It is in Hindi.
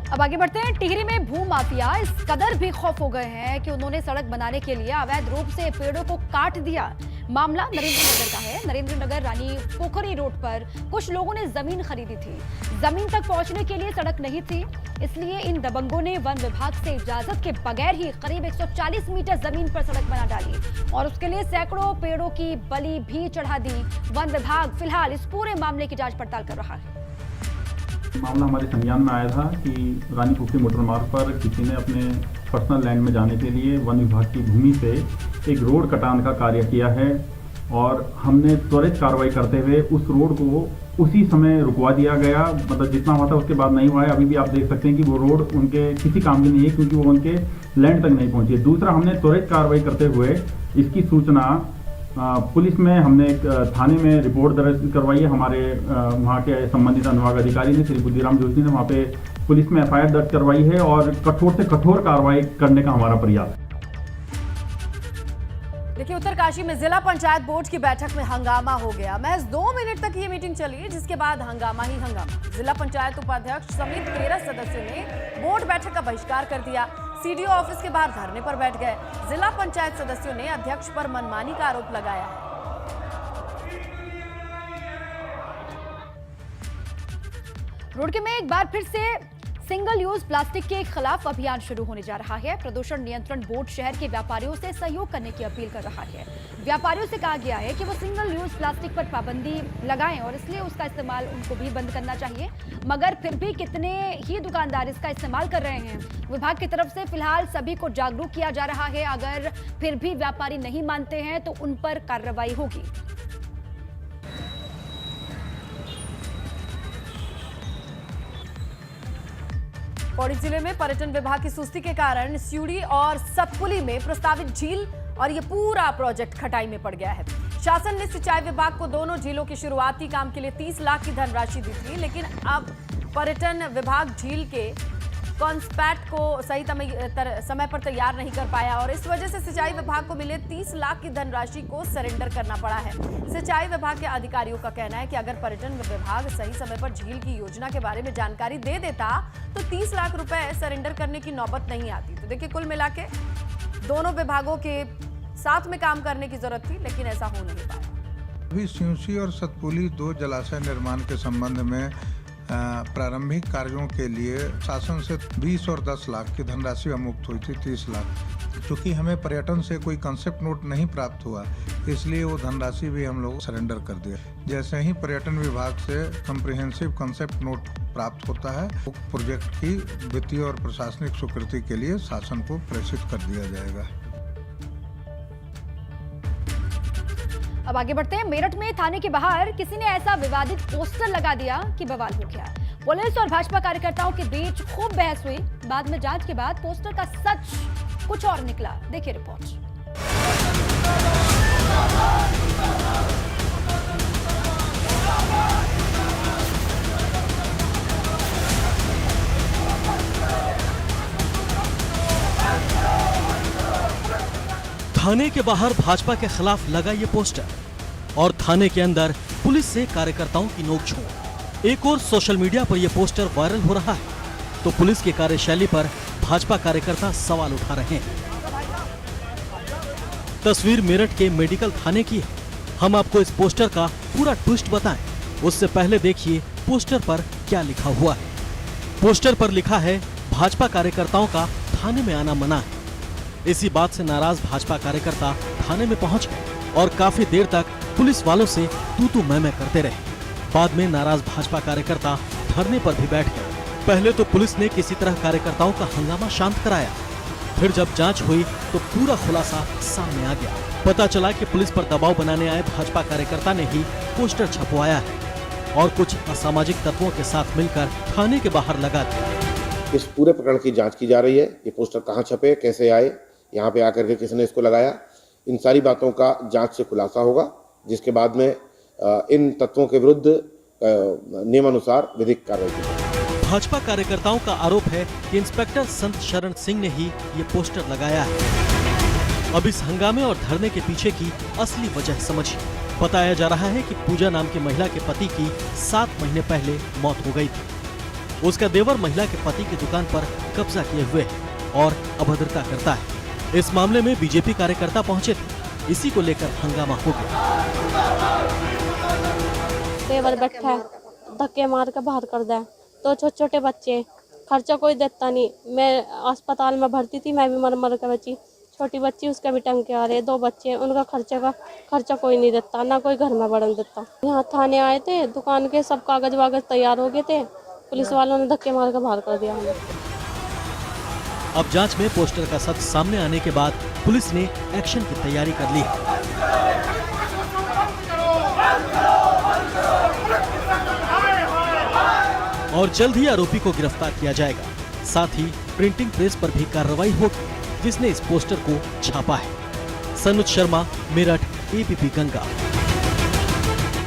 अब आगे बढ़ते हैं। टिहरी में भू माफिया इस कदर भी खौफ हो गए हैं कि उन्होंने सड़क बनाने के लिए अवैध रूप से पेड़ों को काट दिया। मामला नरेंद्र नगर का है। नरेंद्र नगर रानी पोखरी रोड पर कुछ लोगों ने जमीन खरीदी थी। जमीन तक पहुंचने के लिए सड़क नहीं थी, इसलिए इन दबंगों ने वन विभाग से इजाजत के बगैर ही करीब 140 मीटर जमीन पर सड़क बना डाली और उसके लिए सैकड़ों पेड़ों की बलि भी चढ़ा दी। वन विभाग फिलहाल इस पूरे मामले की जांच पड़ताल कर रहा है। मामला हमारे संज्ञान में आया था कि रानी पोखरी मोटर मार्ग पर किसी ने अपने पर्सनल लैंड में जाने के लिए वन विभाग की भूमि से एक रोड कटान का कार्य किया है और हमने त्वरित कार्रवाई करते हुए उस रोड को उसी समय रुकवा दिया गया। मतलब जितना हुआ था उसके बाद नहीं हुआ है। अभी भी आप देख सकते हैं कि वो रोड उनके किसी काम की नहीं है क्योंकि वो उनके लैंड तक नहीं पहुंची है। दूसरा, हमने त्वरित कार्रवाई करते हुए इसकी सूचना पुलिस में हमने थाने में रिपोर्ट दर्ज करवाई है। हमारे वहाँ के संबंधित अनुभाग अधिकारी ने श्री बुद्धिराम जोशी ने वहाँ पे पुलिस में एफआईआर दर्ज करवाई है और कठोर से कठोर कार्रवाई करने का हमारा प्रयास है। देखिए, उत्तरकाशी में जिला पंचायत बोर्ड की बैठक में हंगामा हो गया। महज 2 मिनट तक ये मीटिंग चली, जिसके बाद हंगामा ही हंगामा। जिला पंचायत उपाध्यक्ष समेत 13 सदस्यों ने बोर्ड बैठक का बहिष्कार कर दिया। सीडीओ ऑफिस के बाहर धरने पर बैठ गए। जिला पंचायत सदस्यों ने अध्यक्ष पर मनमानी का आरोप लगाया है। रुड़की में एक बार फिर से सिंगल यूज प्लास्टिक के खिलाफ अभियान शुरू होने जा रहा है। प्रदूषण नियंत्रण बोर्ड शहर के व्यापारियों से सहयोग करने की अपील कर रहा है। व्यापारियों से कहा गया है कि वो सिंगल यूज प्लास्टिक पर पाबंदी लगाएं और इसलिए उसका इस्तेमाल उनको भी बंद करना चाहिए, मगर फिर भी कितने ही दुकानदार इसका इस्तेमाल कर रहे हैं। विभाग की तरफ से फिलहाल सभी को जागरूक किया जा रहा है। अगर फिर भी व्यापारी नहीं मानते हैं तो उन पर कार्रवाई होगी। पौड़ी जिले में पर्यटन विभाग की सुस्ती के कारण स्यूड़ी और सतपुली में प्रस्तावित झील और ये पूरा प्रोजेक्ट खटाई में पड़ गया है। शासन ने सिंचाई विभाग को दोनों झीलों के शुरुआती काम के लिए 30 लाख की धनराशि दी थी, लेकिन अब पर्यटन विभाग झील के कॉन्सपैट को सही समय पर तैयार नहीं कर पाया और इस वजह से सिंचाई विभाग को मिले 30 लाख की धनराशि को सरेंडर करना पड़ा है। सिंचाई विभाग के अधिकारियों का कहना है कि अगर पर्यटन विभाग सही समय पर झील की योजना के बारे में जानकारी दे देता तो 30 लाख रुपए सरेंडर करने की नौबत नहीं आती। तो देखिए, कुल मिला के दोनों विभागों के साथ में काम करने की जरूरत थी, लेकिन ऐसा हो नहीं पाया। अभी स्यूसी और सतपुली 2 जलाशय निर्माण के संबंध में प्रारंभिक कार्यों के लिए शासन से 20 और 10 लाख की धनराशि मुक्त हुई थी, 30 लाख। चूँकि हमें पर्यटन से कोई कंसेप्ट नोट नहीं प्राप्त हुआ, इसलिए वो धनराशि भी हम लोग सरेंडर कर दिया। जैसे ही पर्यटन विभाग से कम्प्रिहेंसिव कंसेप्ट नोट प्राप्त होता है, वो प्रोजेक्ट की वित्तीय और प्रशासनिक स्वीकृति के लिए शासन को प्रेषित कर दिया जाएगा। अब आगे बढ़ते हैं। मेरठ में थाने के बाहर किसी ने ऐसा विवादित पोस्टर लगा दिया कि बवाल हो गया। पुलिस और भाजपा कार्यकर्ताओं के बीच खूब बहस हुई। बाद में जांच के बाद पोस्टर का सच कुछ और निकला। देखिए रिपोर्ट। थाने के बाहर भाजपा के खिलाफ लगा ये पोस्टर और थाने के अंदर पुलिस से कार्यकर्ताओं की नोकझोंक। एक और सोशल मीडिया पर यह पोस्टर वायरल हो रहा है तो पुलिस की कार्यशैली पर भाजपा कार्यकर्ता सवाल उठा रहे हैं। तस्वीर मेरठ के मेडिकल थाने की है। हम आपको इस पोस्टर का पूरा ट्विस्ट बताएं, उससे पहले देखिए पोस्टर पर क्या लिखा हुआ है। पोस्टर पर लिखा है, भाजपा कार्यकर्ताओं का थाने में आना मना है। इसी बात से नाराज भाजपा कार्यकर्ता थाने में पहुंच गए और काफी देर तक पुलिस वालों से तू मैं करते रहे। बाद में नाराज भाजपा कार्यकर्ता धरने पर भी बैठ गए। पहले तो पुलिस ने किसी तरह कार्यकर्ताओं का हंगामा शांत कराया, फिर जब जांच हुई तो पूरा खुलासा सामने आ गया। पता चला कि पुलिस पर दबाव बनाने आए भाजपा कार्यकर्ता ने ही पोस्टर छपवाया है और कुछ असामाजिक तत्वों के साथ मिलकर थाने के बाहर लगा दिया। इस पूरे प्रकरण की जांच की जा रही है। ये पोस्टर कहाँ छपे, कैसे आए, यहाँ पे आकर के किसने इसको लगाया, इन सारी बातों का जांच से खुलासा होगा, जिसके बाद में इन तत्वों के विरुद्ध नियमानुसार विधिक कार्रवाई की। भाजपा कार्यकर्ताओं का आरोप है कि इंस्पेक्टर संत शरण सिंह ने ही ये पोस्टर लगाया है। अब इस हंगामे और धरने के पीछे की असली वजह समझिए। बताया जा रहा है कि पूजा नाम की महिला के पति की 7 महीने पहले मौत हो गई थी। उसका देवर महिला के पति की दुकान पर कब्जा किए हुए है और अभद्रता करता है। इस मामले में बीजेपी कार्यकर्ता पहुंचे थे। इसी को लेकर हंगामा हो गया। देवर बैठा है, धक्के मार के बाहर कर दे। तो छोटे छोटे बच्चे, खर्चा कोई देता नहीं। मैं अस्पताल में भर्ती थी, मैं भी मर के बची। छोटी बच्ची, उसका भी टंके आ रहे, 2 बच्चे, उनका खर्चा कोई नहीं देता, ना कोई घर में बढ़न देता। यहाँ थाने आए थे, दुकान के सब कागज वागज तैयार हो गए थे, पुलिस वालों ने धक्के मार के बाहर कर दिया हमें। अब जांच में पोस्टर का सच सामने आने के बाद पुलिस ने एक्शन की तैयारी कर ली है। और जल्द ही आरोपी को गिरफ्तार किया जाएगा। साथ ही प्रिंटिंग प्रेस पर भी कार्रवाई होगी जिसने इस पोस्टर को छापा है। सनुज शर्मा, मेरठ, ABP गंगा।